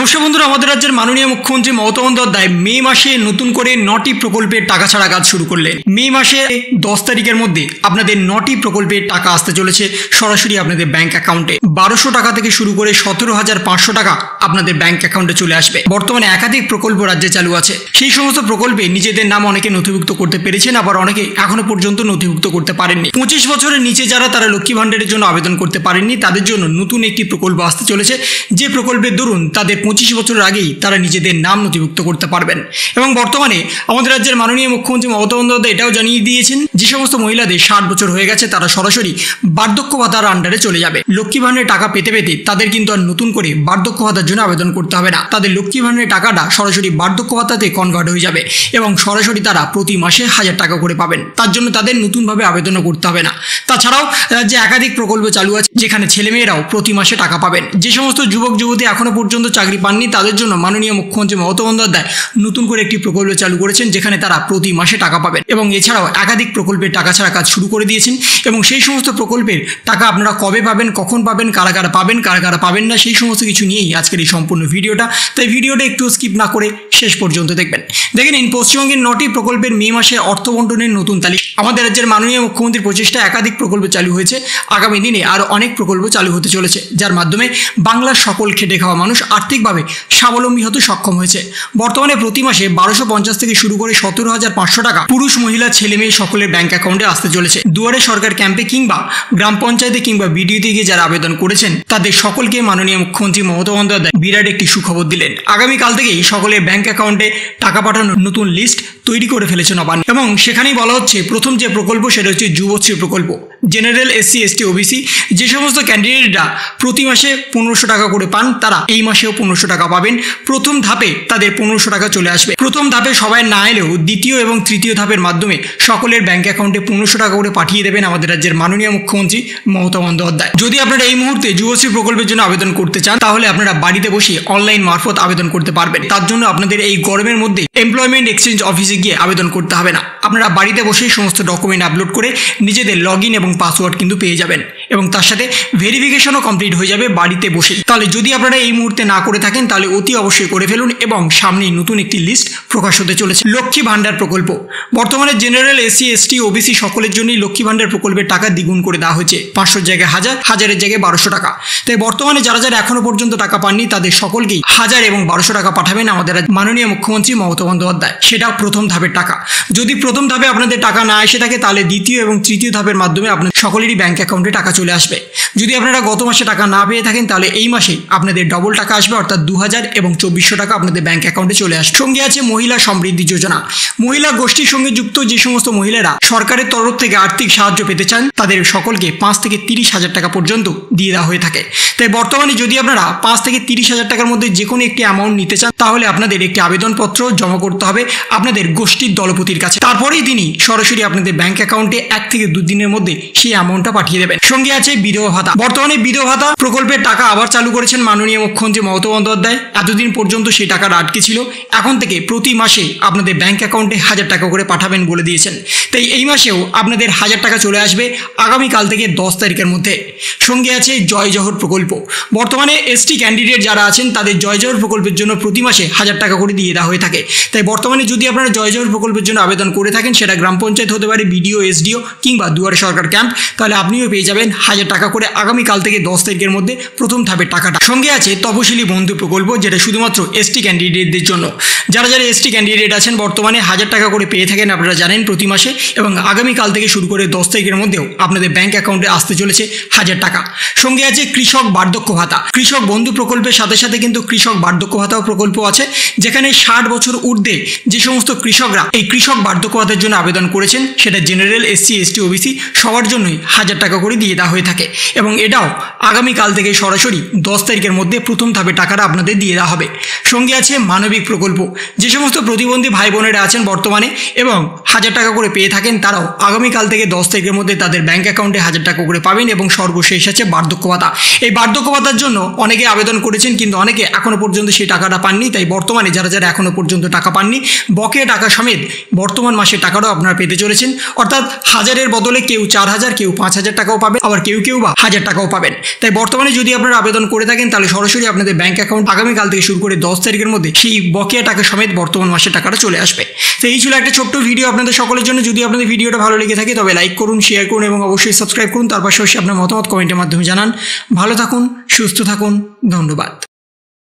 নমস্কার বন্ধুরা, আমাদের রাজ্যের মাননীয় মুখ্যমন্ত্রী মমতা বন্দ্যোপাধ্যায় মে মাসে নতুন করে 9টি প্রকল্পের টাকা ছাড়া কাজ শুরু করলেন। মে মাসে 10 তারিখের মধ্যে আপনাদের 9টি প্রকল্পের টাকা আসতে চলেছে সরাসরি আপনাদের ব্যাংক অ্যাকাউন্টে। 1200 টাকা থেকে শুরু করে 17,500 টাকা আপনাদের ব্যাংক অ্যাকাউন্টে চলে আসবে। বর্তমানে একাধিক প্রকল্প রাজ্যে চালু আছে। সেই সমস্ত প্রকল্পে নিজেদের নাম অনেকে নথিভুক্ত করতে পেরেছেন, আবার অনেকে এখনো পর্যন্ত নথিভুক্ত করতে পারেননি। 25 বছরের নিচে যারা তারা লক্ষ্মী ভাণ্ডারের জন্য আবেদন করতে পারেননি, তাদের জন্য নতুন একটি প্রকল্প আসতে চলেছে, যে প্রকল্পের দরুন তাদের 25 বছরের আগেই তারা নিজেদের নাম নথিভুক্ত করতে পারবেন। এবং বর্তমানে আমাদের রাজ্যের মাননীয় মুখ্যমন্ত্রী মমতা বন্দ্যোপাধ্যায় এটাও জানিয়ে দিয়েছেন, যে সমস্ত মহিলাদের 60 বছর হয়ে গেছে তারা সরাসরি বার্ধক্য ভাতার আন্ডারে চলে যাবে। লক্ষ্মী ভাণ্ডারের টাকা পেতে পেতে তাদের কিন্তু আর নতুন করে বার্ধক্য ভাতার জন্য আবেদন করতে হবে না। তাদের লক্ষ্মী ভাণ্ডারের টাকাটা সরাসরি বার্ধক্য ভাতাতে কনভার্ট হয়ে যাবে এবং সরাসরি তারা প্রতি মাসে 1000 টাকা করে পাবেন। তার জন্য তাদের নতুনভাবে আবেদনও করতে হবে না। তাছাড়াও রাজ্যে একাধিক প্রকল্প চালু আছে, যেখানে ছেলেমেয়েরাও প্রতি মাসে টাকা পাবেন। যে সমস্ত যুবক যুবতী এখনো পর্যন্ত চাকরি পাননি, তাদের জন্য মাননীয় মুখ্যমন্ত্রী মমতা বন্দ্যোপাধ্যায় নতুন করে একটি প্রকল্প চালু করেছেন, যেখানে তারা প্রতি মাসে টাকা পাবেন। এবং এছাড়াও একাধিক প্রকল্পের টাকা ছাড়া কাজ শুরু করে দিয়েছেন। এবং সেই সমস্ত প্রকল্পের টাকা আপনারা কবে পাবেন, কখন পাবেন, কারা কারা পাবেন না, সেই সমস্ত কিছু নিয়েই আজকের এই সম্পূর্ণ ভিডিওটা। তাই ভিডিওটা একটু স্কিপ না করে শেষ পর্যন্ত দেখবেন। দেখে নিন পশ্চিমবঙ্গের 9টি প্রকল্পের মে মাসে অর্থ বন্টনের নতুন তালিকা। আমাদের রাজ্যের মাননীয় মুখ্যমন্ত্রীর প্রচেষ্টায় একাধিক প্রকল্প চালু হয়েছে। আগামী দিনে আরও অনেক প্রকল্প চালু হতে চলেছে, যার মাধ্যমে বাংলার সকল খেটে খাওয়া মানুষ আর্থিকভাবে স্বাবলম্বী হতে সক্ষম হয়েছে। বর্তমানে প্রতি মাসে 1250 থেকে শুরু করে 17,500 টাকা পুরুষ মহিলা ছেলে মেয়ে সকলের ব্যাংক অ্যাকাউন্টে আসতে চলেছে। দুয়ারে সরকার ক্যাম্পে কিংবা গ্রাম পঞ্চায়েতে কিংবা বিডিওতে গিয়ে যারা আবেদন করেছেন, তাদের সকলকে মাননীয় মুখ্যমন্ত্রী মমতা বন্দ্যোপাধ্যায় বিরাট একটি সুখবর দিলেন। আগামীকাল থেকেই সকলের ব্যাংক অ্যাকাউন্টে টাকা পাঠানোর নতুন লিস্ট তৈরি করে ফেলেছে নবান্ন। এবং সেখানেই বলা হচ্ছে, প্রথম যে প্রকল্প সেটা হচ্ছে যুবশ্রী প্রকল্প। জেনারেল SC ST OBC যে সমস্ত ক্যান্ডিডেটরা প্রতি মাসে 1500 টাকা করে পান, তারা এই মাসেও 1500 টাকা পাবেন। প্রথম ধাপে তাদের 1500 টাকা চলে আসবে। প্রথম ধাপে সবাই না এলেও দ্বিতীয় এবং তৃতীয় ধাপের মাধ্যমে সকলের ব্যাংক অ্যাকাউন্টে 1500 টাকা করে পাঠিয়ে দেবেন আমাদের রাজ্যের মাননীয় মুখ্যমন্ত্রী মমতা বন্দ্যোপাধ্যায়। যদি আপনারা এই মুহূর্তে যুবশ্রী প্রকল্পের জন্য আবেদন করতে চান, তাহলে আপনারা বাড়িতে বসে অনলাইন মারফত আবেদন করতে পারবেন। তার জন্য আপনাদের এই গরমের মধ্যে এমপ্লয়মেন্ট এক্সচেঞ্জ অফিসে গিয়ে আবেদন করতে হবে না। আপনারা বাড়িতে বসেই সমস্ত ডকুমেন্ট আপলোড করে নিজেদের লগইন এবং পাসওয়ার্ড কিন্তু পেয়ে যাবেন, এবং তার সাথে ভেরিফিকেশনও কমপ্লিট হয়ে যাবে বাড়িতে বসেই। তাহলে যদি আপনারা এই মুহূর্তে না করে থাকেন, তাহলে অতি অবশ্যই করে ফেলুন। এবং সামনেই নতুন একটি লিস্ট প্রকাশ হতে চলেছে। লক্ষ্মী ভাণ্ডার প্রকল্প। বর্তমানে জেনারেল SC ST OBC সকলের জন্যই লক্ষ্মী ভাণ্ডার প্রকল্পের টাকা দ্বিগুণ করে দেওয়া হয়েছে। 500 জায়গায় 1000, 1000-এর জায়গায় 1200 টাকা। তাই বর্তমানে যারা যারা এখনো পর্যন্ত টাকা পাননি, তাদের সকলকেই 1000 এবং 1200 টাকা পাঠাবেন আমাদের মাননীয় মুখ্যমন্ত্রী মমতা বন্দ্যোপাধ্যায়। সেটা প্রথম ধাপের টাকা। যদি প্রথম ধাপে আপনাদের টাকা না এসে থাকে, তাহলে দ্বিতীয় এবং তৃতীয় ধাপের মাধ্যমে আপনাদের সকলেরই ব্যাংক অ্যাকাউন্টে টাকা চলে আসবে। যদি আপনারা গত মাসে টাকা না পেয়ে থাকেন, তাহলে এই মাসে আপনাদের ডবল টাকা আসবে, অর্থাৎ 2000 এবং 2400 টাকা আপনাদের ব্যাংক অ্যাকাউন্টে চলে আসবে। সঙ্গে আছে মহিলা সমৃদ্ধি যোজনা। মহিলা গোষ্ঠীর সঙ্গে যুক্ত যে সমস্ত মহিলারা সরকারের তরফ থেকে আর্থিক সাহায্য পেতে চান, তাদের সকলকে 5 থেকে 30,000 টাকা পর্যন্ত দিয়ে দেওয়া হয়ে থাকে। তাই বর্তমানে যদি আপনারা 5 থেকে 30,000 টাকার মধ্যে যে কোনো একটি অ্যামাউন্ট নিতে চান, তাহলে আপনাদের একটি আবেদনপত্র জমা করতে হবে আপনাদের গোষ্ঠীর দলপতির কাছে। তারপরেই তিনি সরাসরি আপনাদের ব্যাংক অ্যাকাউন্টে 1 থেকে 2 দিনের মধ্যে সেই অ্যামাউন্টটা পাঠিয়ে দেবেন। সঙ্গে আছে বিধবা ভাতা। বর্তমানে বিধবা ভাতা প্রকল্পের টাকা আবার চালু করেছেন মাননীয় মুখ্যমন্ত্রী মমতা বন্দ্যোপাধ্যায়। এতদিন পর্যন্ত সেই টাকাটা আটকে ছিল। এখন থেকে প্রতি মাসে আপনাদের ব্যাংক অ্যাকাউন্টে 1000 টাকা করে পাঠাবেন বলে দিয়েছেন। তাই এই মাসেও আপনাদের 1000 টাকা চলে আসবে আগামীকাল থেকে 10 তারিখের মধ্যে। সঙ্গে আছে জয় জহর প্রকল্প। বর্তমানে ST ক্যান্ডিডেট যারা আছেন, তাদের জয় জহর প্রকল্পের জন্য প্রতি মাসে 1000 টাকা করে দিয়ে দেওয়া হয়ে থাকে। তাই বর্তমানে যদি আপনারা জয় জহর প্রকল্পের জন্য আবেদন করে থাকেন, সেটা গ্রাম পঞ্চায়েত হতে পারে, BDO SDO কিংবা দুয়ারে সরকার ক্যাম্প, তাহলে আপনিও পেয়ে যাবেন 1000 টাকা করে আগামীকাল থেকে 10 তারিখের মধ্যে প্রথম ধাপের টাকাটা। সঙ্গে আছে তপশিলি বন্ধু প্রকল্প, যেটা শুধুমাত্র ST ক্যান্ডিডেটদের জন্য। যারা যারা ST ক্যান্ডিডেট আছেন, বর্তমানে 1000 টাকা করে পেয়ে থাকেন আপনারা জানেন প্রতি মাসে, এবং আগামীকাল থেকে শুরু করে 10 তারিখের মধ্যেও আপনাদের ব্যাংক অ্যাকাউন্টে আসতে চলেছে 1000 টাকা। সঙ্গে আছে কৃষক বার্ধক্য ভাতা। কৃষক বন্ধু প্রকল্পের সাথে সাথে কিন্তু কৃষক বার্ধক্য ভাতাও প্রকল্প আছে, যেখানে 60 বছর ঊর্ধ্বে যে সমস্ত কৃষকরা এই কৃষক বার্ধক্য ভাতার জন্য আবেদন করেছেন, সেটা জেনারেল SC ST OBC সবার জন্যই 1000 টাকা করে দিয়ে দেওয়া হয়ে থাকে। এবং এটাও আগামীকাল থেকে সরাসরি 10 তারিখের মধ্যে প্রথম ধাপে টাকাটা আপনাদের দিয়ে দেওয়া হবে। সঙ্গে আছে মানবিক প্রকল্প। যে সমস্ত প্রতিবন্ধী ভাই বোনেরা আছেন বর্তমানে এবং 1000 টাকা করে পেয়ে থাকেন, তারাও আগামীকাল থেকে 10 তারিখের মধ্যে তাদের ব্যাংক অ্যাকাউন্টে 1000 টাকা করে পাবেন। এবং সর্বশেষ আছে বার্ধক্য ভাতা। এই বার্ধক্য ভাতার জন্য অনেকে আবেদন করেছেন, কিন্তু অনেকে এখনো পর্যন্ত সেই টাকাটা পাননি। তাই বর্তমানে যারা যারা এখনো পর্যন্ত টাকা পাননি, বকেয়া টাকা সমেত বর্তমান মাসের টাকাটাও আপনারা পেতে চলেছেন। অর্থাৎ 1000-এর বদলে কেউ 4000, কেউ 5000 টাকাও পাবেন, আবার কেউ বা 1000 টাকাও পাবেন। তাই বর্তমানে যদি আপনারা আবেদন করে থাকেন, তাহলে সরাসরি আপনাদের ব্যাংক অ্যাকাউন্ট আগামীকাল থেকে শুরু করে 10 তারিখের মধ্যে সেই বকেয়া টাকা সমেত বর্তমান মাসের টাকাটা চলে আসবে। তো এই ছিল একটা ছোট্ট ভিডিও আপনাদের সকলের জন্য। যদি আপনাদের ভিডিওটা ভালো লেগে থাকে তবে লাইক করুন, শেয়ার করুন এবং অবশ্যই সাবস্ক্রাইব করুন। তার পাশাপাশি আপনার মতামত কমেন্টের মাধ্যমে জানান। ভালো থাকুন, সুস্থ থাকুন, ধন্যবাদ।